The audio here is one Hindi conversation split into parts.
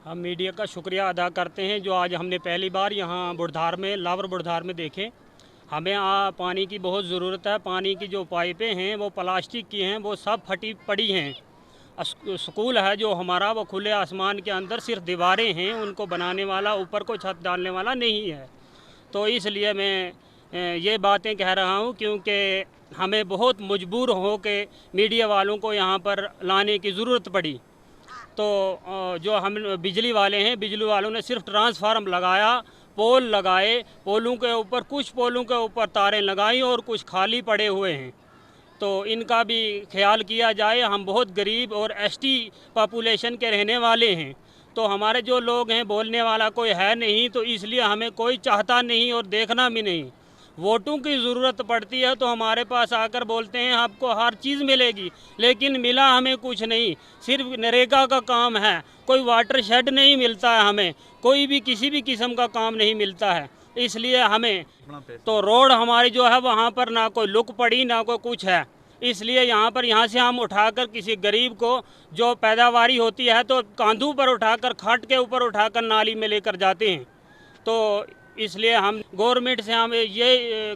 हम मीडिया का शुक्रिया अदा करते हैं जो आज हमने पहली बार यहाँ बुढ़धार में लावर बुढ़धार में देखे। हमें पानी की बहुत ज़रूरत है। पानी की जो पाइपें हैं वो प्लास्टिक की हैं, वो सब फटी पड़ी हैं। स्कूल है जो हमारा वो खुले आसमान के अंदर सिर्फ दीवारें हैं, उनको बनाने वाला ऊपर को छत डालने वाला नहीं है। तो इसलिए मैं ये बातें कह रहा हूँ क्योंकि हमें बहुत मजबूर हो के मीडिया वालों को यहाँ पर लाने की ज़रूरत पड़ी। तो जो हम बिजली वाले हैं, बिजली वालों ने सिर्फ ट्रांसफार्म लगाया, पोल लगाए, पोलों के ऊपर कुछ पोलों के ऊपर तारें लगाई और कुछ खाली पड़े हुए हैं। तो इनका भी ख्याल किया जाए। हम बहुत गरीब और एसटी पॉपुलेशन के रहने वाले हैं, तो हमारे जो लोग हैं बोलने वाला कोई है नहीं, तो इसलिए हमें कोई चाहता नहीं और देखना भी नहीं। वोटों की ज़रूरत पड़ती है तो हमारे पास आकर बोलते हैं आपको हर चीज़ मिलेगी, लेकिन मिला हमें कुछ नहीं। सिर्फ नरेगा का काम है, कोई वाटर शेड नहीं मिलता है, हमें कोई भी किसी भी किस्म का काम नहीं मिलता है। इसलिए हमें तो रोड हमारी जो है वहाँ पर ना कोई लुक पड़ी ना कोई कुछ है। इसलिए यहाँ से हम उठाकर किसी गरीब को जो पैदावारी होती है तो कांधों पर उठाकर, खाट के ऊपर उठाकर नाली में लेकर जाते हैं। तो इसलिए हम गवर्नमेंट से हम ये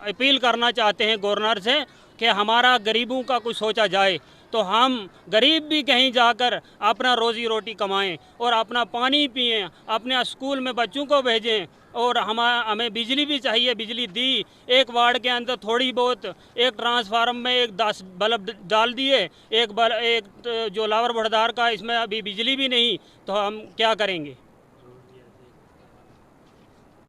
अपील करना चाहते हैं गवर्नर से कि हमारा गरीबों का कुछ सोचा जाए, तो हम गरीब भी कहीं जाकर अपना रोज़ी रोटी कमाएं और अपना पानी पिएं, अपने स्कूल में बच्चों को भेजें। और हमें बिजली भी चाहिए, बिजली दी। एक वार्ड के अंदर थोड़ी बहुत, एक ट्रांसफार्म में एक 10 बल्ब डाल दिए, एक जो लावर बुढ़धार का इसमें अभी बिजली भी नहीं, तो हम क्या करेंगे।